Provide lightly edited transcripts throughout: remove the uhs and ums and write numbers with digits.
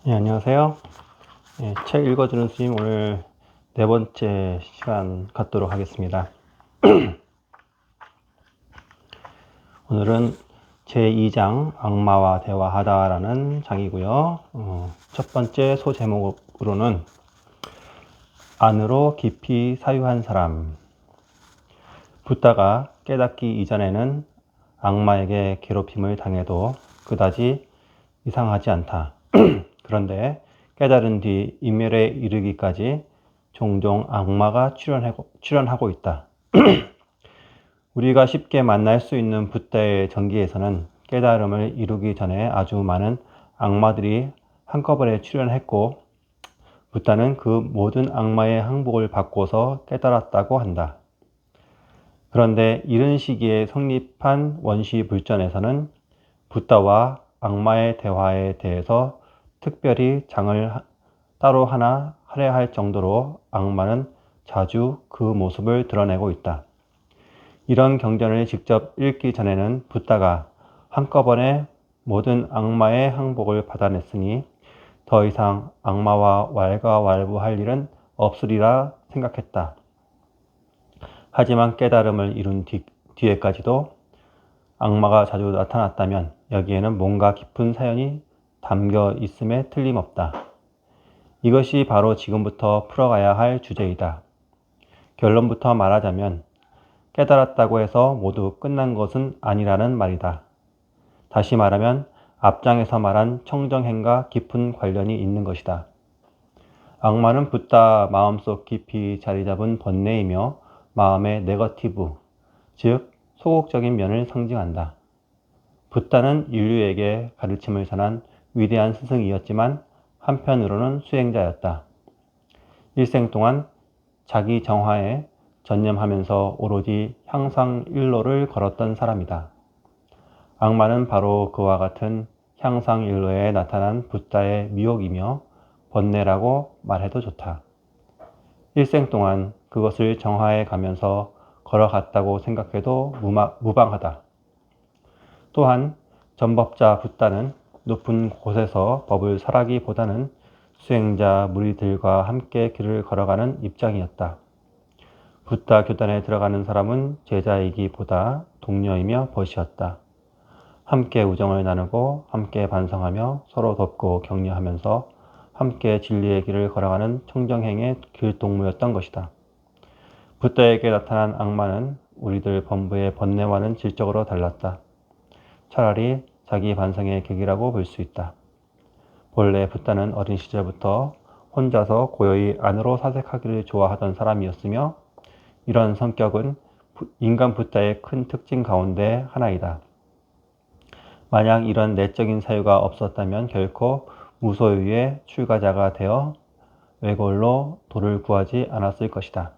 안녕하세요. 책 읽어주는 스님 오늘 네 번째 시간 갖도록 하겠습니다. 오늘은 제2장 악마와 대화하다라는 장이고요. 첫 번째 소제목으로는 안으로 깊이 사유한 사람. 붓다가 깨닫기 이전에는 악마에게 괴롭힘을 당해도 그다지 이상하지 않다. 그런데 깨달은 뒤 인멸에 이르기까지 종종 악마가 출현하고 있다. 우리가 쉽게 만날 수 있는 붓다의 전기에서는 깨달음을 이루기 전에 아주 많은 악마들이 한꺼번에 출현했고, 붓다는 그 모든 악마의 항복을 받고서 깨달았다고 한다. 그런데 이른 시기에 성립한 원시불전에서는 붓다와 악마의 대화에 대해서 특별히 장을 따로 하나 하려 할 정도로 악마는 자주 그 모습을 드러내고 있다. 이런 경전을 직접 읽기 전에는 붓다가 한꺼번에 모든 악마의 항복을 받아냈으니 더 이상 악마와 왈가왈부할 일은 없으리라 생각했다. 하지만 깨달음을 이룬 뒤에까지도 악마가 자주 나타났다면 여기에는 뭔가 깊은 사연이 담겨 있음에 틀림없다. 이것이 바로 지금부터 풀어가야 할 주제이다. 결론부터 말하자면 깨달았다고 해서 모두 끝난 것은 아니라는 말이다. 다시 말하면 앞장에서 말한 청정행과 깊은 관련이 있는 것이다. 악마는 붓다 마음속 깊이 자리잡은 번뇌이며 마음의 네거티브, 즉 소극적인 면을 상징한다. 붓다는 인류에게 가르침을 전한 위대한 스승이었지만 한편으로는 수행자였다. 일생 동안 자기 정화에 전념하면서 오로지 향상일로를 걸었던 사람이다. 악마는 바로 그와 같은 향상일로에 나타난 붓다의 미혹이며 번뇌라고 말해도 좋다. 일생 동안 그것을 정화해 가면서 걸어갔다고 생각해도 무방하다. 또한 전법자 붓다는 높은 곳에서 법을 설하기보다는 수행자 무리들과 함께 길을 걸어가는 입장이었다. 붓다 교단에 들어가는 사람은 제자이기보다 동료이며 벗이었다. 함께 우정을 나누고 함께 반성하며 서로 돕고 격려하면서 함께 진리의 길을 걸어가는 청정행의 길동무였던 것이다. 붓다에게 나타난 악마는 우리들 범부의 번뇌와는 질적으로 달랐다. 차라리 자기 반성의 계기라고 볼 수 있다. 본래 붓다는 어린 시절부터 혼자서 고요히 안으로 사색하기를 좋아하던 사람이었으며 이런 성격은 인간 붓다의 큰 특징 가운데 하나이다. 만약 이런 내적인 사유가 없었다면 결코 무소유의 출가자가 되어 외골로 도를 구하지 않았을 것이다.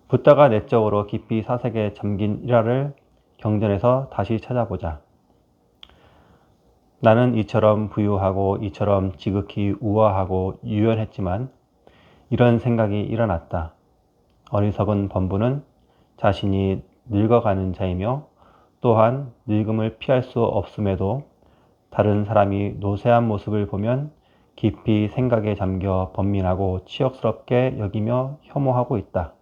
붓다가 내적으로 깊이 사색에 잠긴 일화를 경전에서 다시 찾아보자. 나는 이처럼 부유하고 이처럼 지극히 우아하고 유연했지만 이런 생각이 일어났다. 어리석은 범부는 자신이 늙어가는 자이며 또한 늙음을 피할 수 없음에도 다른 사람이 노쇠한 모습을 보면 깊이 생각에 잠겨 번민하고 치욕스럽게 여기며 혐오하고 있다.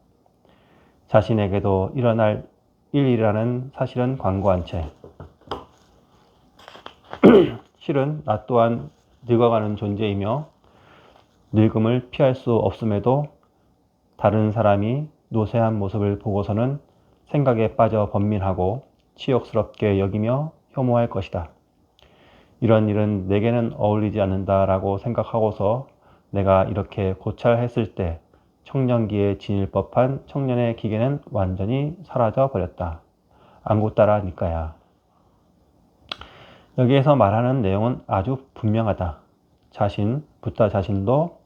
자신에게도 일어날 일이라는 사실은 관고한 채 실은 나 또한 늙어가는 존재이며 늙음을 피할 수 없음에도 다른 사람이 노쇠한 모습을 보고서는 생각에 빠져 번민하고 치욕스럽게 여기며 혐오할 것이다. 이런 일은 내게는 어울리지 않는다라고 생각하고서 내가 이렇게 고찰했을 때 청년기에 지닐 법한 청년의 기계는 완전히 사라져 버렸다. 안구따라 니까야. 여기에서 말하는 내용은 아주 분명하다. 붓다 자신도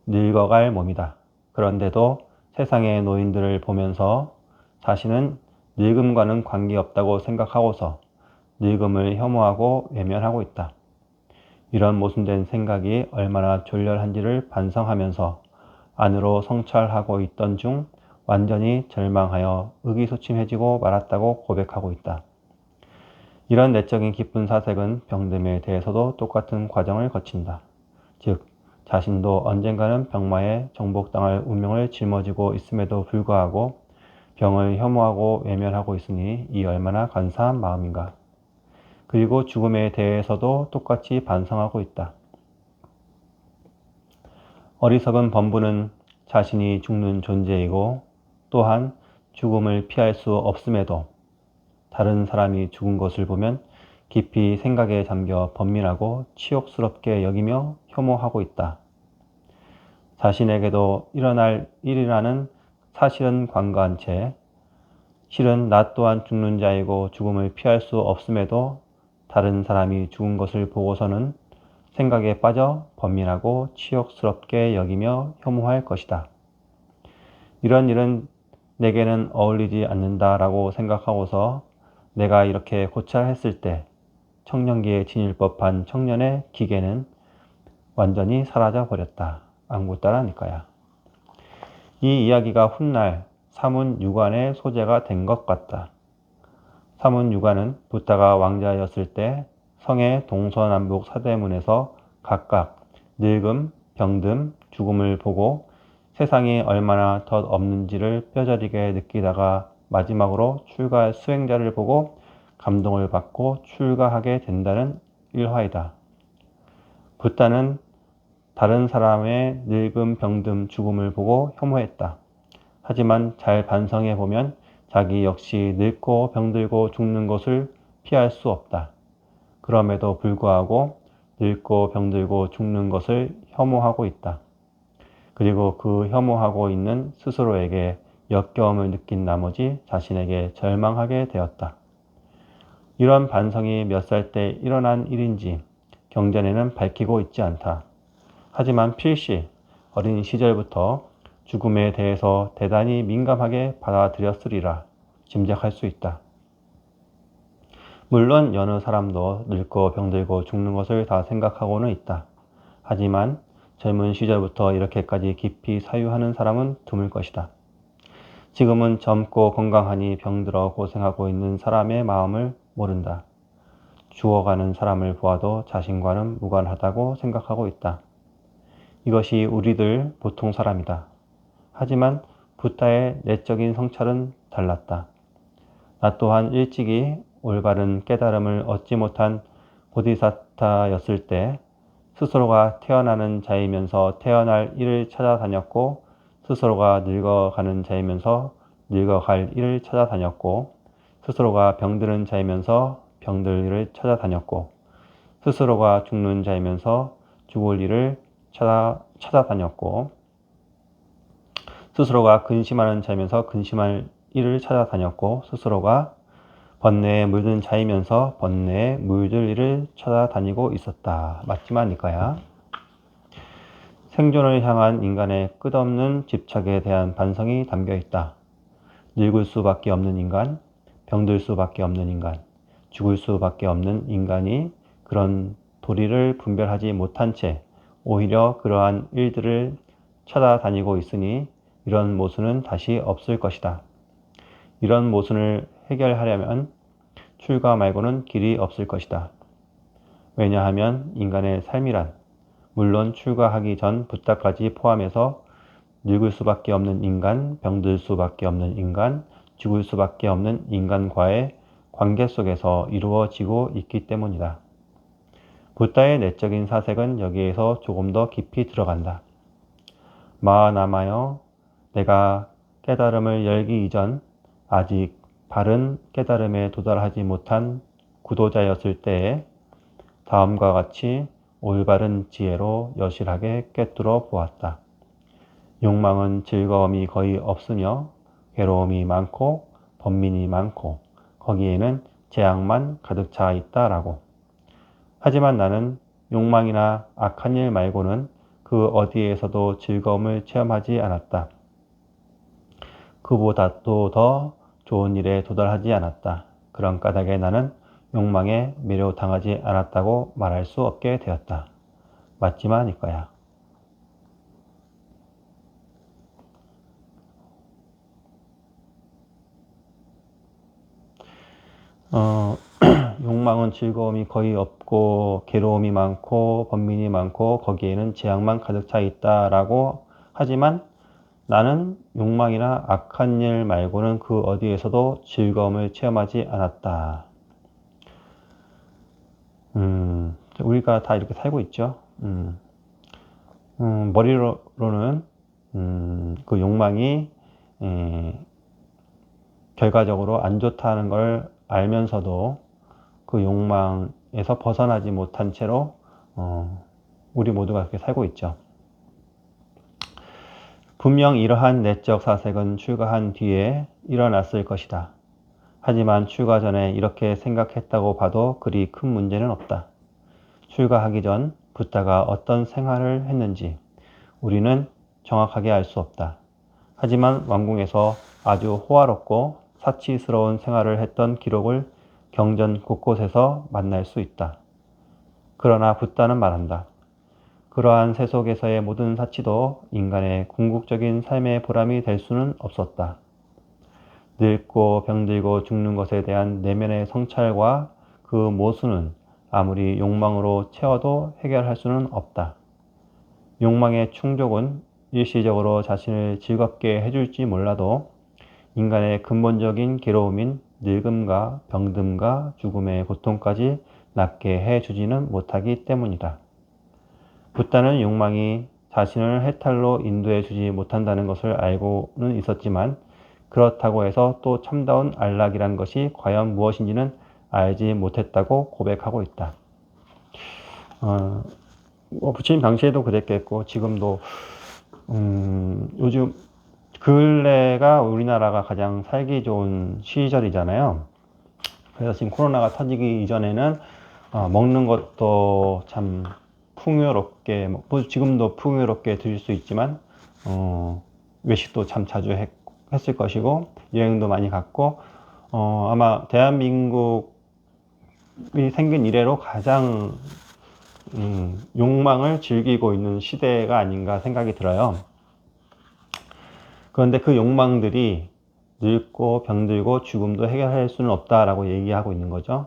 늙어갈 몸이다. 그런데도 세상의 노인들을 보면서 자신은 늙음과는 관계없다고 생각하고서 늙음을 혐오하고 외면하고 있다. 이런 모순된 생각이 얼마나 졸렬한지를 반성하면서 안으로 성찰하고 있던 중 완전히 절망하여 의기소침해지고 말았다고 고백하고 있다. 이런 내적인 기쁜 사색은 병듦에 대해서도 똑같은 과정을 거친다. 즉, 자신도 언젠가는 병마에 정복당할 운명을 짊어지고 있음에도 불구하고 병을 혐오하고 외면하고 있으니 이 얼마나 간사한 마음인가. 그리고 죽음에 대해서도 똑같이 반성하고 있다. 어리석은 범부는 자신이 죽는 존재이고 또한 죽음을 피할 수 없음에도 다른 사람이 죽은 것을 보면 깊이 생각에 잠겨 번민하고 치욕스럽게 여기며 혐오하고 있다. 자신에게도 일어날 일이라는 사실은 관과한 채 실은 나 또한 죽는 자이고 죽음을 피할 수 없음에도 다른 사람이 죽은 것을 보고서는 생각에 빠져 번민하고 치욕스럽게 여기며 혐오할 것이다. 이런 일은 내게는 어울리지 않는다라고 생각하고서 내가 이렇게 고찰했을 때 청년기에 지닐 법한 청년의 기계는 완전히 사라져 버렸다. 안구따라니까야. 이 이야기가 훗날 사문유관의 소재가 된 것 같다. 사문유관은 붓다가 왕자였을 때 성의 동서남북 사대문에서 각각 늙음, 병듦, 죽음을 보고 세상이 얼마나 덧없는지를 뼈저리게 느끼다가 마지막으로 출가할 수행자를 보고 감동을 받고 출가하게 된다는 일화이다. 붓다는 다른 사람의 늙음, 병듦, 죽음을 보고 혐오했다. 하지만 잘 반성해 보면 자기 역시 늙고 병들고 죽는 것을 피할 수 없다. 그럼에도 불구하고 늙고 병들고 죽는 것을 혐오하고 있다. 그리고 그 혐오하고 있는 스스로에게 역겨움을 느낀 나머지 자신에게 절망하게 되었다. 이런 반성이 몇 살 때 일어난 일인지 경전에는 밝히고 있지 않다. 하지만 필시 어린 시절부터 죽음에 대해서 대단히 민감하게 받아들였으리라 짐작할 수 있다. 물론 여느 사람도 늙고 병들고 죽는 것을 다 생각하고는 있다. 하지만 젊은 시절부터 이렇게까지 깊이 사유하는 사람은 드물 것이다. 지금은 젊고 건강하니 병들어 고생하고 있는 사람의 마음을 모른다. 죽어가는 사람을 보아도 자신과는 무관하다고 생각하고 있다. 이것이 우리들 보통 사람이다. 하지만 붓다의 내적인 성찰은 달랐다. 나 또한 일찍이 올바른 깨달음을 얻지 못한 보디사타였을 때 스스로가 태어나는 자이면서 태어날 일을 찾아다녔고 스스로가 늙어가는 자이면서 늙어갈 일을 찾아다녔고 스스로가 병드는 자이면서 병들 일을 찾아다녔고 스스로가 죽는 자이면서 죽을 일을 찾아다녔고 스스로가 근심하는 자이면서 근심할 일을 찾아다녔고 스스로가 번뇌에 물든 자이면서 번뇌에 물들 일을 찾아다니고 있었다. 맞지만 이거야. 생존을 향한 인간의 끝없는 집착에 대한 반성이 담겨 있다. 늙을 수밖에 없는 인간, 병들 수밖에 없는 인간, 죽을 수밖에 없는 인간이 그런 도리를 분별하지 못한 채 오히려 그러한 일들을 찾아다니고 있으니 이런 모순은 다시 없을 것이다. 이런 모순을 해결하려면 출가 말고는 길이 없을 것이다. 왜냐하면 인간의 삶이란 물론 출가하기 전 붓다까지 포함해서 늙을 수밖에 없는 인간, 병들 수밖에 없는 인간, 죽을 수밖에 없는 인간과의 관계 속에서 이루어지고 있기 때문이다. 붓다의 내적인 사색은 여기에서 조금 더 깊이 들어간다. 마하나마여, 내가 깨달음을 열기 이전 아직 바른 깨달음에 도달하지 못한 구도자였을 때에 다음과 같이 올바른 지혜로 여실하게 꿰뚫어 보았다. 욕망은 즐거움이 거의 없으며 괴로움이 많고 번민이 많고 거기에는 재앙만 가득 차 있다라고. 하지만 나는 욕망이나 악한 일 말고는 그 어디에서도 즐거움을 체험하지 않았다. 그보다도 더 좋은 일에 도달하지 않았다. 그런 까닭에 나는 욕망에 매료당하지 않았다고 말할 수 없게 되었다. 맞지만 이거야. 욕망은 즐거움이 거의 없고 괴로움이 많고 번민이 많고 거기에는 재앙만 가득 차 있다라고 하지만 나는 욕망이나 악한 일 말고는 그 어디에서도 즐거움을 체험하지 않았다. 우리가 다 이렇게 살고 있죠. 머리로는 그 욕망이 결과적으로 안 좋다는 걸 알면서도 그 욕망에서 벗어나지 못한 채로 우리 모두가 그렇게 살고 있죠. 분명 이러한 내적 사색은 출가한 뒤에 일어났을 것이다. 하지만 출가 전에 이렇게 생각했다고 봐도 그리 큰 문제는 없다. 출가하기 전 붓다가 어떤 생활을 했는지 우리는 정확하게 알 수 없다. 하지만 왕궁에서 아주 호화롭고 사치스러운 생활을 했던 기록을 경전 곳곳에서 만날 수 있다. 그러나 붓다는 말한다. 그러한 세속에서의 모든 사치도 인간의 궁극적인 삶의 보람이 될 수는 없었다. 늙고 병들고 죽는 것에 대한 내면의 성찰과 그 모순은 아무리 욕망으로 채워도 해결할 수는 없다. 욕망의 충족은 일시적으로 자신을 즐겁게 해줄지 몰라도 인간의 근본적인 괴로움인 늙음과 병듦과 죽음의 고통까지 낫게 해주지는 못하기 때문이다. 붓다는 욕망이 자신을 해탈로 인도해 주지 못한다는 것을 알고는 있었지만 그렇다고 해서 또 참다운 안락이란 것이 과연 무엇인지는 알지 못했다고 고백하고 있다. 부처님 당시에도 그랬겠고 지금도 요즘 근래가 우리나라가 가장 살기 좋은 시절이잖아요. 그래서 지금 코로나가 터지기 이전에는 먹는 것도 참 풍요롭게, 뭐 지금도 풍요롭게 드실 수 있지만 외식도 참 자주 했을 것이고 여행도 많이 갔고 아마 대한민국이 생긴 이래로 가장 욕망을 즐기고 있는 시대가 아닌가 생각이 들어요. 그런데 그 욕망들이 늙고 병들고 죽음도 해결할 수는 없다라고 얘기하고 있는 거죠.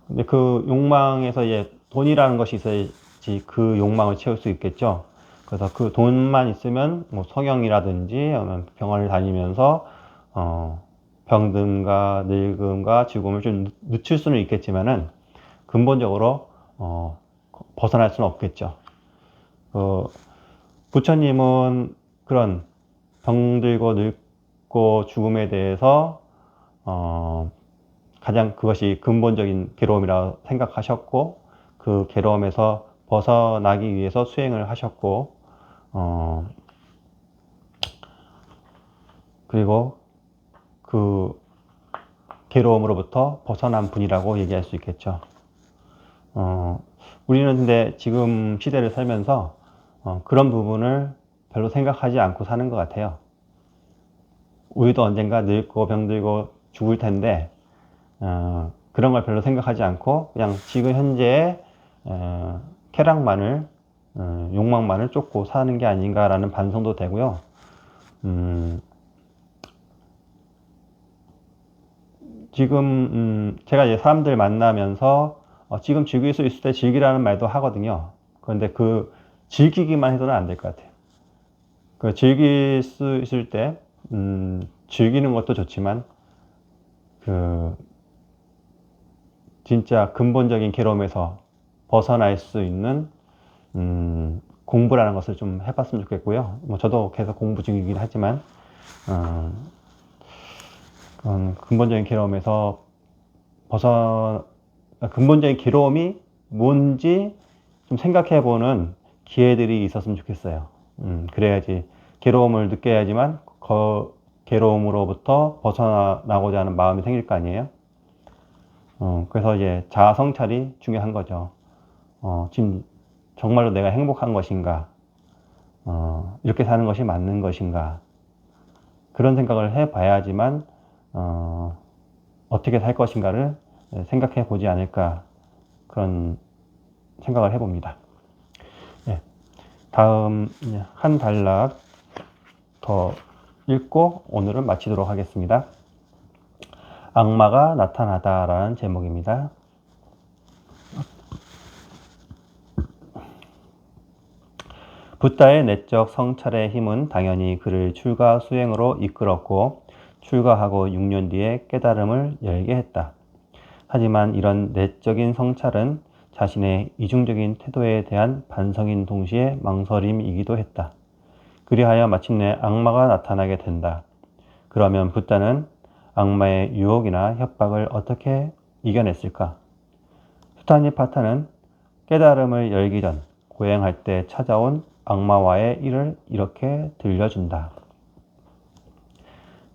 근데 그 욕망에서 돈이라는 것이 있어야지 그 욕망을 채울 수 있겠죠. 그래서 그 돈만 있으면 뭐 성형이라든지 병원을 다니면서 병듦과 늙음과 죽음을 좀 늦출 수는 있겠지만은 근본적으로 벗어날 수는 없겠죠. 부처님은 그런 병들고 늙고 죽음에 대해서 가장 그것이 근본적인 괴로움이라고 생각하셨고 그 괴로움에서 벗어나기 위해서 수행을 하셨고 그리고 그 괴로움으로부터 벗어난 분이라고 얘기할 수 있겠죠. 우리는 근데 지금 시대를 살면서 그런 부분을 별로 생각하지 않고 사는 것 같아요. 우리도 언젠가 늙고 병들고 죽을 텐데 그런 걸 별로 생각하지 않고 그냥 지금 현재의 쾌락만을 욕망만을 쫓고 사는 게 아닌가라는 반성도 되고요. 지금 제가 이제 사람들 만나면서 지금 즐길 수 있을 때 즐기라는 말도 하거든요. 그런데 그 즐기기만 해서는 안 될 것 같아요. 그 즐길 수 있을 때 즐기는 것도 좋지만 그 진짜 근본적인 괴로움에서 벗어날 수 있는 공부라는 것을 좀 해봤으면 좋겠고요. 뭐 저도 계속 공부 중이긴 하지만 근본적인 괴로움에서 근본적인 괴로움이 뭔지 좀 생각해보는 기회들이 있었으면 좋겠어요. 그래야지 괴로움을 느껴야지만 괴로움으로부터 벗어나고자 하는 마음이 생길 거 아니에요. 그래서 이제 자아 성찰이 중요한 거죠. 지금 정말로 내가 행복한 것인가? 이렇게 사는 것이 맞는 것인가? 그런 생각을 해봐야지만 어떻게 살 것인가를 생각해 보지 않을까 그런 생각을 해봅니다. 예. 다음 한 단락 더 읽고 오늘은 마치도록 하겠습니다. 악마가 나타나다라는 제목입니다. 붓다의 내적 성찰의 힘은 당연히 그를 출가 수행으로 이끌었고 출가하고 6년 뒤에 깨달음을 열게 했다. 하지만 이런 내적인 성찰은 자신의 이중적인 태도에 대한 반성인 동시에 망설임이기도 했다. 그리하여 마침내 악마가 나타나게 된다. 그러면 붓다는 악마의 유혹이나 협박을 어떻게 이겨냈을까? 수타니파타는 깨달음을 열기 전 고행할 때 찾아온 악마와의 일을 이렇게 들려준다.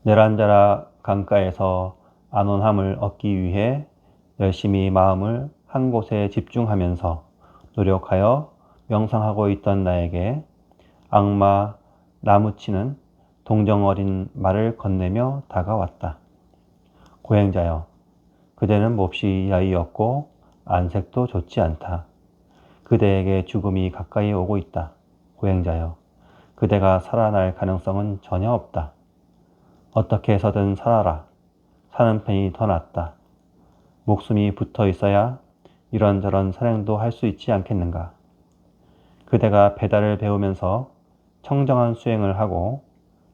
네란자라 강가에서 안온함을 얻기 위해 열심히 마음을 한 곳에 집중하면서 노력하여 명상하고 있던 나에게 악마 나무치는 동정 어린 말을 건네며 다가왔다. 고행자여, 그대는 몹시 야위었고 안색도 좋지 않다. 그대에게 죽음이 가까이 오고 있다. 고행자여, 그대가 살아날 가능성은 전혀 없다. 어떻게 해서든 살아라. 사는 편이 더 낫다. 목숨이 붙어 있어야 이런저런 선행도 할 수 있지 않겠는가. 그대가 배달을 배우면서 청정한 수행을 하고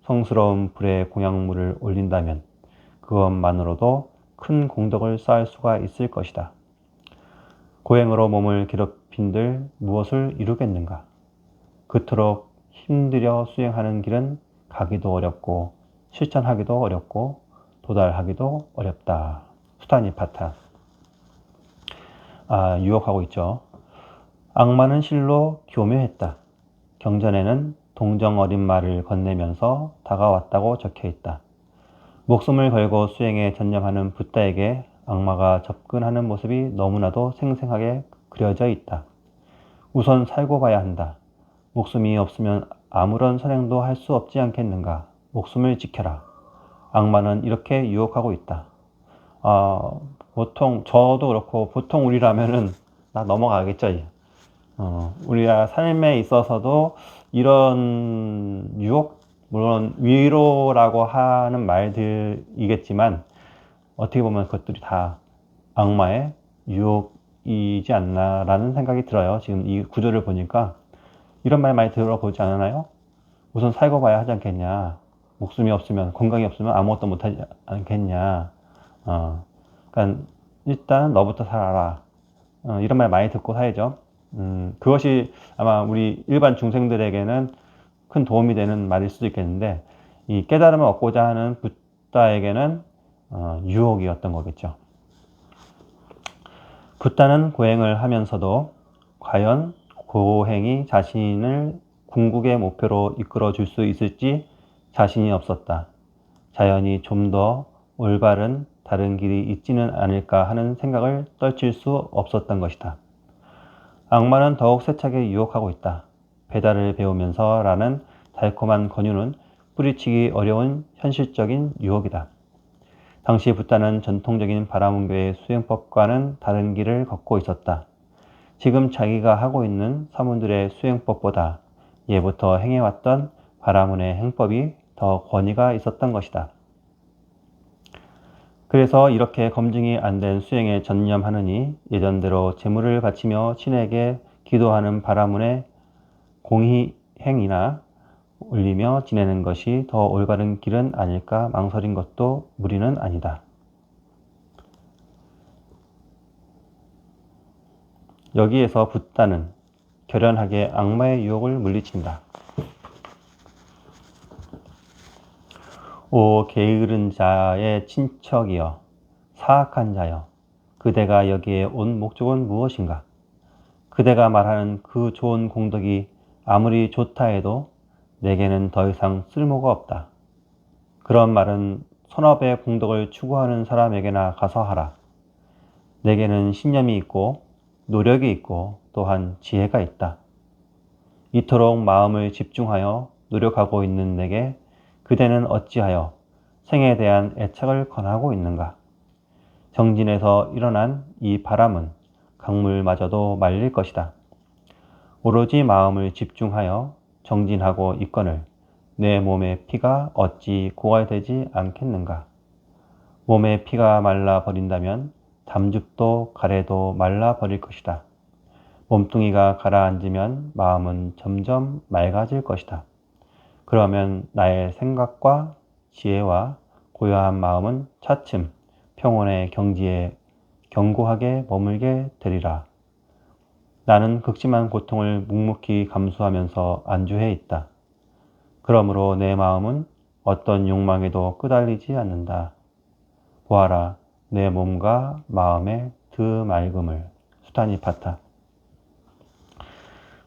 성스러운 불에 공양물을 올린다면 그것만으로도 큰 공덕을 쌓을 수가 있을 것이다. 고행으로 몸을 괴롭힌들 무엇을 이루겠는가. 그토록 힘들여 수행하는 길은 가기도 어렵고 실천하기도 어렵고 도달하기도 어렵다. 수타니파타. 유혹하고 있죠. 악마는 실로 교묘했다. 경전에는 동정 어린 말을 건네면서 다가왔다고 적혀 있다. 목숨을 걸고 수행에 전념하는 붓다에게 악마가 접근하는 모습이 너무나도 생생하게 그려져 있다. 우선 살고 봐야 한다. 목숨이 없으면 아무런 선행도 할 수 없지 않겠는가. 목숨을 지켜라. 악마는 이렇게 유혹하고 있다. 보통 저도 그렇고 보통 우리라면은 나 넘어가겠죠. 우리가 삶에 있어서도 이런 유혹, 물론 위로라고 하는 말들이겠지만 어떻게 보면 그것들이 다 악마의 유혹이지 않나라는 생각이 들어요. 지금 이 구조를 보니까 이런 말 많이 들어보지 않았나요? 우선 살고 봐야 하지 않겠냐. 목숨이 없으면, 건강이 없으면 아무것도 못하지 않겠냐. 그러니까 일단 너부터 살아라. 이런 말 많이 듣고 살죠. 그것이 아마 우리 일반 중생들에게는 큰 도움이 되는 말일 수도 있겠는데 이 깨달음을 얻고자 하는 붓다에게는 유혹이었던 거겠죠. 붓다는 고행을 하면서도 과연 고행이 자신을 궁극의 목표로 이끌어 줄 수 있을지 자신이 없었다. 자연히 좀 더 올바른 다른 길이 있지는 않을까 하는 생각을 떨칠 수 없었던 것이다. 악마는 더욱 세차게 유혹하고 있다. 배달을 배우면서 라는 달콤한 권유는 뿌리치기 어려운 현실적인 유혹이다. 당시 붓다는 전통적인 바라문교의 수행법과는 다른 길을 걷고 있었다. 지금 자기가 하고 있는 사문들의 수행법보다 예부터 행해왔던 바라문의 행법이 더 권위가 있었던 것이다. 그래서 이렇게 검증이 안 된 수행에 전념하느니 예전대로 제물을 바치며 신에게 기도하는 바라문의 공희행이나 올리며 지내는 것이 더 올바른 길은 아닐까 망설인 것도 무리는 아니다. 여기에서 붓다는 결연하게 악마의 유혹을 물리친다. 오 게으른 자의 친척이여, 사악한 자여, 그대가 여기에 온 목적은 무엇인가? 그대가 말하는 그 좋은 공덕이 아무리 좋다 해도 내게는 더 이상 쓸모가 없다. 그런 말은 선업의 공덕을 추구하는 사람에게나 가서 하라. 내게는 신념이 있고 노력이 있고 또한 지혜가 있다. 이토록 마음을 집중하여 노력하고 있는 내게 그대는 어찌하여 생에 대한 애착을 권하고 있는가? 정진에서 일어난 이 바람은 강물마저도 말릴 것이다. 오로지 마음을 집중하여 정진하고 있거늘 내 몸의 피가 어찌 고갈되지 않겠는가? 몸의 피가 말라 버린다면 담즙도 가래도 말라 버릴 것이다. 몸뚱이가 가라앉으면 마음은 점점 맑아질 것이다. 그러면 나의 생각과 지혜와 고요한 마음은 차츰 평온의 경지에 견고하게 머물게 되리라. 나는 극심한 고통을 묵묵히 감수하면서 안주해 있다. 그러므로 내 마음은 어떤 욕망에도 끄달리지 않는다. 보아라, 내 몸과 마음의 드맑음을. 수타니파타.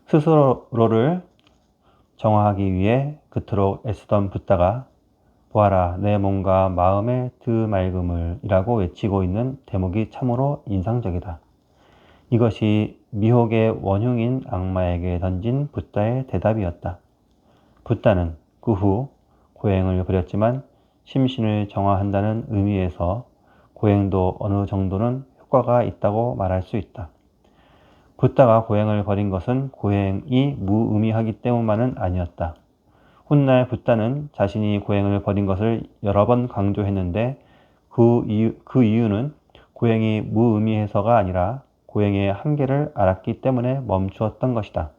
스스로를 정화하기 위해 그토록 애쓰던 붓다가 보아라, 내 몸과 마음의 드맑음을 이라고 외치고 있는 대목이 참으로 인상적이다. 이것이 미혹의 원흉인 악마에게 던진 붓다의 대답이었다. 붓다는 그 후 고행을 부렸지만 심신을 정화한다는 의미에서 고행도 어느 정도는 효과가 있다고 말할 수 있다. 붓다가 고행을 벌인 것은 고행이 무의미하기 때문만은 아니었다. 훗날 붓다는 자신이 고행을 벌인 것을 여러 번 강조했는데 그 이유는 고행이 무의미해서가 아니라 고행의 한계를 알았기 때문에 멈추었던 것이다.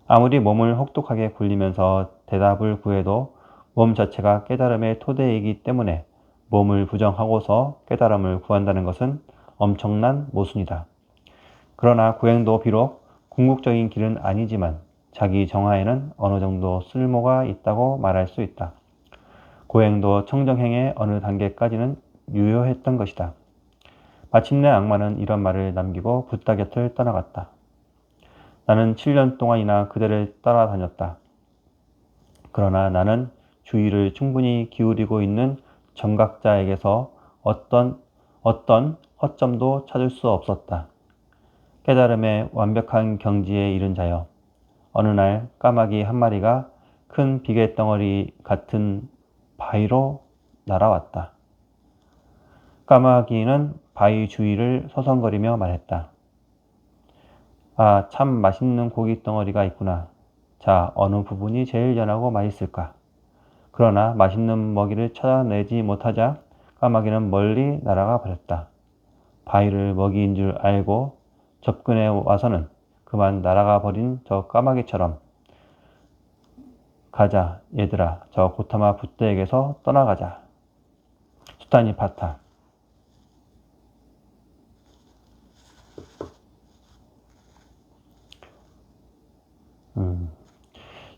아무리 몸을 혹독하게 굴리면서 대답을 구해도 몸 자체가 깨달음의 토대이기 때문에 몸을 부정하고서 깨달음을 구한다는 것은 엄청난 모순이다. 그러나 고행도 비록 궁극적인 길은 아니지만 자기 정화에는 어느 정도 쓸모가 있다고 말할 수 있다. 고행도 청정행의 어느 단계까지는 유효했던 것이다. 마침내 악마는 이런 말을 남기고 붓다 곁을 떠나갔다. 나는 7년 동안이나 그대를 따라다녔다. 그러나 나는 주의를 충분히 기울이고 있는 정각자에게서 어떤 허점도 찾을 수 없었다. 깨달음의 완벽한 경지에 이른 자여, 어느 날 까마귀 한 마리가 큰 비계덩어리 같은 바위로 날아왔다. 까마귀는 바위 주위를 서성거리며 말했다. 아, 참 맛있는 고기 덩어리가 있구나. 자, 어느 부분이 제일 연하고 맛있을까? 그러나 맛있는 먹이를 찾아내지 못하자 까마귀는 멀리 날아가 버렸다. 바위를 먹이인 줄 알고 접근해 와서는 그만 날아가 버린 저 까마귀처럼 가자, 얘들아, 저 고타마 붓대에게서 떠나가자. 수타니파타.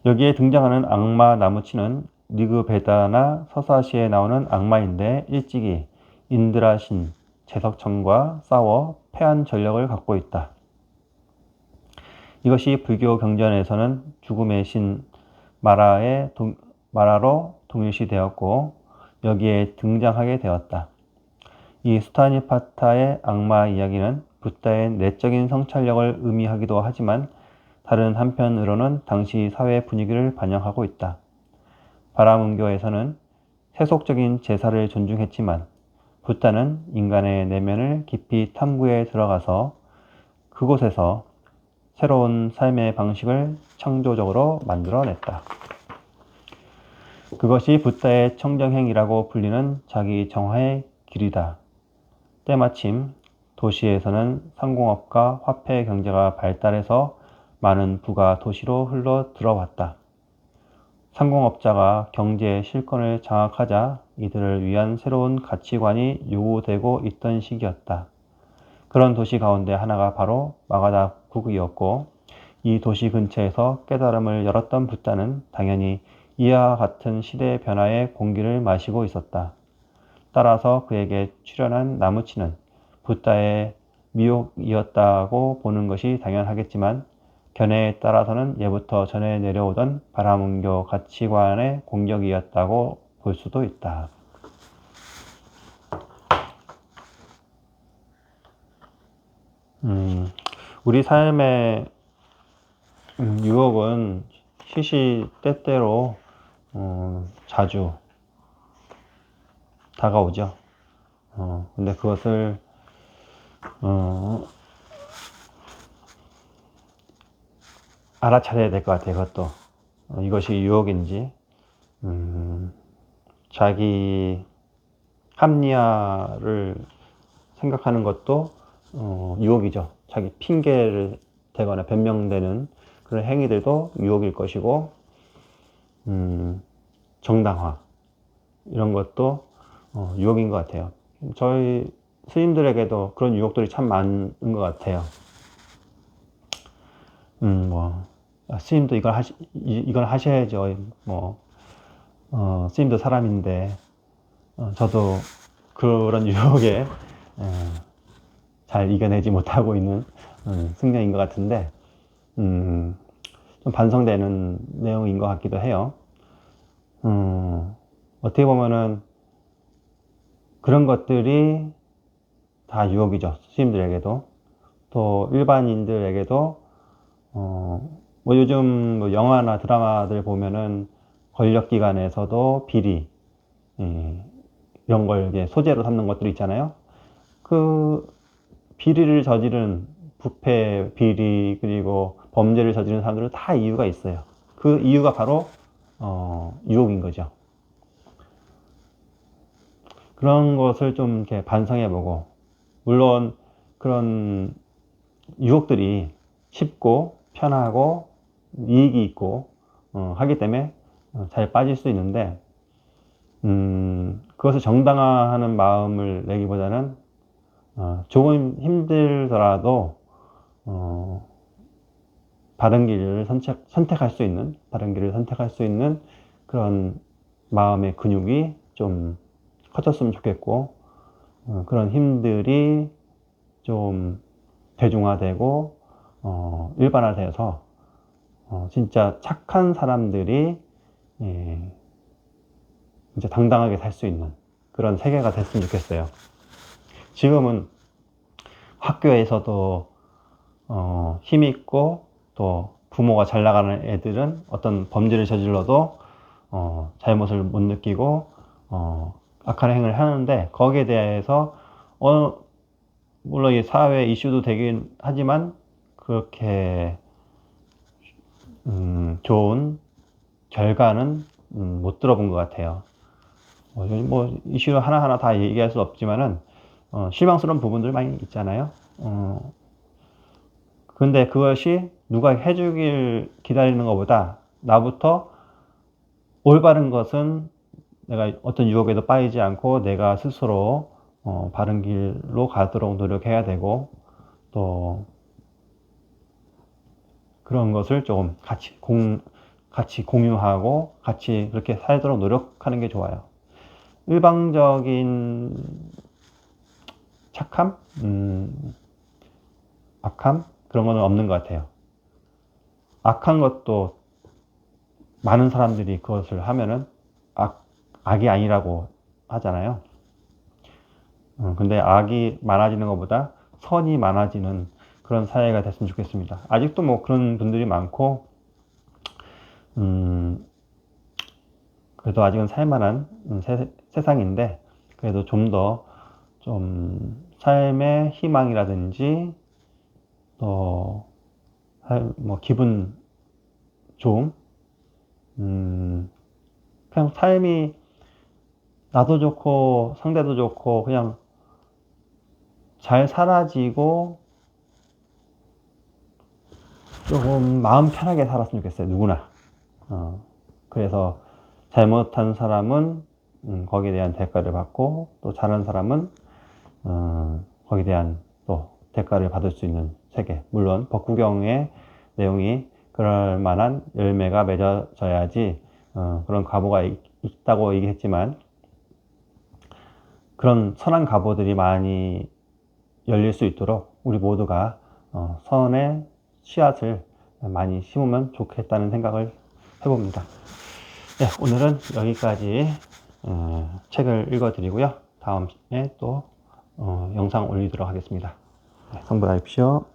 여기에 등장하는 악마 나무치는 리그베다나 서사시에 나오는 악마인데 일찍이 인드라신, 제석천과 싸워 패한 전력을 갖고 있다. 이것이 불교 경전에서는 죽음의 신 마라로 동일시되었고 여기에 등장하게 되었다. 이 수타니파타의 악마 이야기는 붓다의 내적인 성찰력을 의미하기도 하지만 다른 한편으로는 당시 사회 분위기를 반영하고 있다. 바라문교에서는 세속적인 제사를 존중했지만 붓다는 인간의 내면을 깊이 탐구해 들어가서 그곳에서 새로운 삶의 방식을 창조적으로 만들어냈다. 그것이 붓다의 청정행이라고 불리는 자기 정화의 길이다. 때마침 도시에서는 상공업과 화폐 경제가 발달해서 많은 부가 도시로 흘러 들어왔다. 상공업자가 경제의 실권을 장악하자 이들을 위한 새로운 가치관이 요구되고 있던 시기였다. 그런 도시 가운데 하나가 바로 마가다국이었고 이 도시 근처에서 깨달음을 열었던 붓다는 당연히 이와 같은 시대 변화의 공기를 마시고 있었다. 따라서 그에게 출현한 나무치는 붓다의 미혹이었다고 보는 것이 당연하겠지만 견해에 따라서는 예부터 전해 내려오던 바라문교 가치관의 공격이었다고 볼 수도 있다. 우리 삶의 유혹은 시시때때로 자주 다가오죠. 근데 그것을 알아차려야 될 것 같아요. 그것도 이것이 유혹인지 자기 합리화를 생각하는 것도 유혹이죠. 자기 핑계를 대거나 변명되는 그런 행위들도 유혹일 것이고, 정당화 이런 것도 유혹인 것 같아요. 저희 스님들에게도 그런 유혹들이 참 많은 것 같아요. 스님도 이걸 하셔야죠. 스님도 사람인데, 저도 그런 유혹에 잘 이겨내지 못하고 있는 승려인 것 같은데, 좀 반성되는 내용인 것 같기도 해요. 어떻게 보면은 그런 것들이 다 유혹이죠. 스님들에게도. 또 일반인들에게도, 요즘 영화나 드라마들 보면은 권력기관에서도 비리, 이런 걸 이제 소재로 삼는 것들이 있잖아요. 그 비리를 저지른 부패, 비리, 그리고 범죄를 저지른 사람들은 다 이유가 있어요. 그 이유가 바로 유혹인 거죠. 그런 것을 좀 이렇게 반성해보고, 물론 그런 유혹들이 쉽고 편하고 이익이 있고 하기 때문에 잘 빠질 수 있는데, 그것을 정당화하는 마음을 내기보다는 조금 힘들더라도 바른 길을 선택할 수 있는, 바른 길을 선택할 수 있는 그런 마음의 근육이 좀 커졌으면 좋겠고, 그런 힘들이 좀 대중화되고 일반화되어서 진짜 착한 사람들이 이제 당당하게 살 수 있는 그런 세계가 됐으면 좋겠어요. 지금은 학교에서도 힘있고 또 부모가 잘 나가는 애들은 어떤 범죄를 저질러도 잘못을 못 느끼고 악한 행위를 하는데, 거기에 대해서 물론 이 사회 이슈도 되긴 하지만 그렇게 좋은 결과는 못 들어본 것 같아요. 이슈 하나하나 다 얘기할 수 없지만은 실망스러운 부분들 많이 있잖아요. 근데 그것이 누가 해주길 기다리는 것보다 나부터 올바른 것은 내가 어떤 유혹에도 빠지지 않고 내가 스스로 바른 길로 가도록 노력해야 되고, 또 그런 것을 조금 같이 공유하고 같이 그렇게 살도록 노력하는 게 좋아요. 일방적인 착함? 악함? 그런 거는 없는 것 같아요. 악한 것도 많은 사람들이 그것을 하면은 악이 아니라고 하잖아요. 근데 악이 많아지는 것보다 선이 많아지는 그런 사회가 됐으면 좋겠습니다. 아직도 뭐 그런 분들이 많고, 그래도 아직은 살만한 세상인데, 그래도 좀 더 삶의 희망이라든지 또 뭐 기분 좋음, 그냥 삶이 나도 좋고 상대도 좋고 그냥 잘 사라지고 조금 마음 편하게 살았으면 좋겠어요. 누구나. 그래서 잘못한 사람은 거기에 대한 대가를 받고, 또 잘한 사람은 거기에 대한 또 대가를 받을 수 있는 세계. 물론 법구경의 내용이 그럴 만한 열매가 맺어져야지 그런 과보가 있다고 얘기했지만, 그런 선한 과보들이 많이 열릴 수 있도록 우리 모두가 선의 씨앗을 많이 심으면 좋겠다는 생각을 해봅니다. 네, 오늘은 여기까지 책을 읽어드리고요. 다음에 또 영상 올리도록 하겠습니다. 네, 성불하십시오.